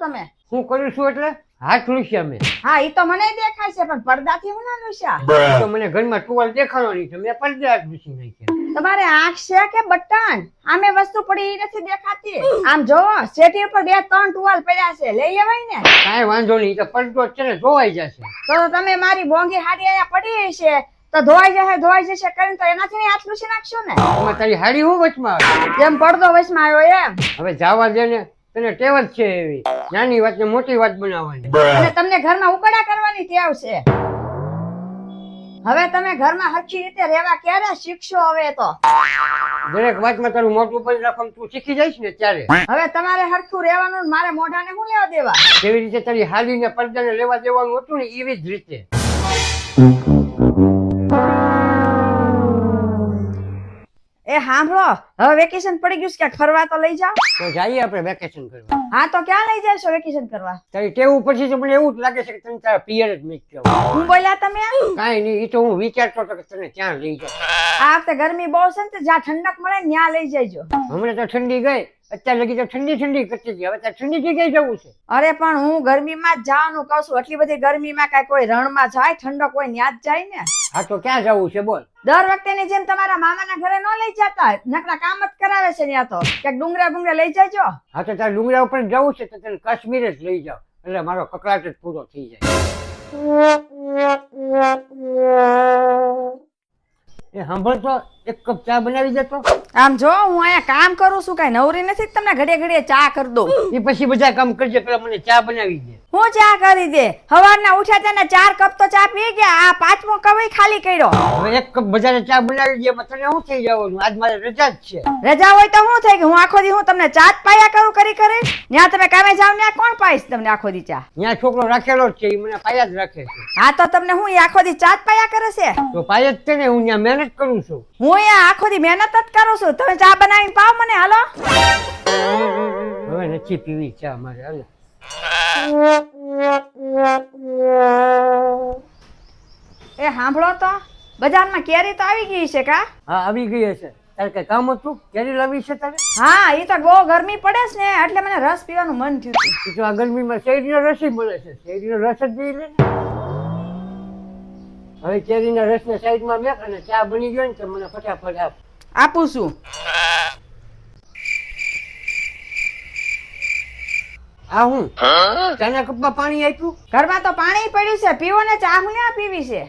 તમે? શું કરું છું એટલે હાથ લૂસ્યા મેં. હા ઈ તો મને દેખાય છે પણ પડદાથી હું ના લૂસ્યા? તો મને ઘરમાં ટુવાલ દેખાડો નહીં તો મેં પડદે હાથ લૂસી નાખ્યા. તમારે આંખ છે કે બટન? આમે વસ્તુ પડી ઈ નથી દેખાતી. આમ જોવો સેટી ઉપર 2-3 ટુવાલ પડ્યા છે, લઈ લેવાય ને? કાંઈ વાંધો નહીં, તો પડદો જ છે ને ધોવાઈ જશે. તો તમે મારી બોંગી હાડી અહીંયા પડી છે તો ધોવાઈ જશે કરીને તો એનાથી હાથ લૂસી નાખશો ને? એમાં તારી હાડી હું વચમાં આવે? જેમ પડદો વચમાં આવ્યો એમ. હવે જાવા દે ને, તને ટેવ જ છે એવી નાની વાત ને મોટી વાત બનાવવાની. અને તમને ઘરમાં ઉકળા કરવાની ટેવ છે. હવે તમે ઘરમાં હરખી રીતે રહેવા ક્યારે શીખશો? હવે તો દરેક વાતમાં તારું મોટું બંધ રાખવાનું તું શીખી જઈશ ને ત્યારે. હવે તમારે હરખું રહેવાનું ને મારે મોઢાને શું લેવા દેવા? જેવી રીતે તારી હાડી ને પડદાને લેવા દેવાનું હતું ને એવી જ રીતે. એ સાંભળો, હવે વેકેશન પડી ગયું છે, ક્યાંક ફરવા તો લઈ જાઓ. તો જઈએ આપણે વેકેશન કરવા. હા તો ક્યાં લઈ જશો વેકેશન કરવા? તારી ટેવ પછી તો મને એવું જ લાગે છે કે તને તારા પિયર જ મેં કહેવાય. હું બોલ્યા તમે? કાંઈ નહીં, એ તો હું વિચારતો હતો કે તને ક્યાં લઈ જાઉં. આ વખતે ગરમી બહુ છે ને, જ્યાં ઠંડક મળે ને ત્યાં લઈ જજો. હમણાં તો ઠંડી ગઈ, અત્યારે લગી તો ઠંડી કરતી હતી. હવે તારે ઠંડી જગ્યાએ જવું છે? અરે પણ હું ગરમીમાં જ જવાનું કહું છું. આટલી બધી ગરમીમાં કાંઈ કોઈ રણમાં જાય? ઠંડક હોય ત્યાં જ જાય ને. હા તો ક્યાં જવું છે બોલ? દર વખતેની જેમ તમારા મામાના ઘરે ન લઈ જતા, નકરા કામ જ કરાવે છે ત્યાં તો. ક્યાંક ડુંગરા લઈ જજો. હા તો તારે ડુંગરા ઉપર જવું છે તો તને કાશ્મીર જ લઈ જાઓ, એટલે મારો કકળાટ જ પૂરો થઈ જાય. એ સાંભળ તો, એક કપ ચા બનાવી દેતો. આમ જો હું અહીંયા કામ કરું છું, કઈ નવરી નથી તમને ઘડીએ ચા કરી દઉં. એ પછી બધા કામ કરજે, પેલા મને ચા બનાવી દે. હું ચા કરી દે? સવારના ઉઠ્યા હતા ને 4 કપ તો ચા પી ગયા, આ 5મો કપ ખાલી કર્યો. હવે એક કપ બજારે ચા બનાવી દે, એમાં તને શું થઈ જવાનું? આજ મારે રજા જ છે. રજા હોય તો શું થઈ ગયું? હું આખો દી હું તમને ચા જ પાયા કરું કરી ત્યાં તમે કામે જાવ ત્યાં કોણ પાઈશ તમને આખો દી ચા? ત્યાં છોકરો રાખેલો જ છે, એ મને પાયા જ રાખે છે. હા તો તમને હું આખો દી ચા જ પાયા કરે છે? તો પાયા જ છે ને, હું ત્યાં મહેનત કરું છું. હું અહીંયા આખો દી મહેનત જ કરું છું, તમે ચા બનાવીને પાવ મને. હાલો હવે નથી પીવી ચા મારે. હાલો એ સાંભળો તો, બજારમાં કેરી તો આવી ગઈ છે કા? હા આવી ગઈ હશે. તારે કઈ કામ હતું? કેરી લાવી છે તારે? હા એ તો બહુ ગરમી પડે છે ને એટલે મને રસ પીવાનું મન થયું હતું. તો આ ગરમીમાં શેરડીનો રસ મળે છે, શેરડીનો રસ જ પી લે ને. હવે કેરીના રસને સાઈડમાં મેક અને ચા બની ગયો ને તો મને ફટાફટ આપ. આપું છું. આ હું ચાના કપમાં પાણી આપ્યું? ઘરમાં તો પાણી પડ્યું છે, પીવો ને. ચા હું ના પીવી છે?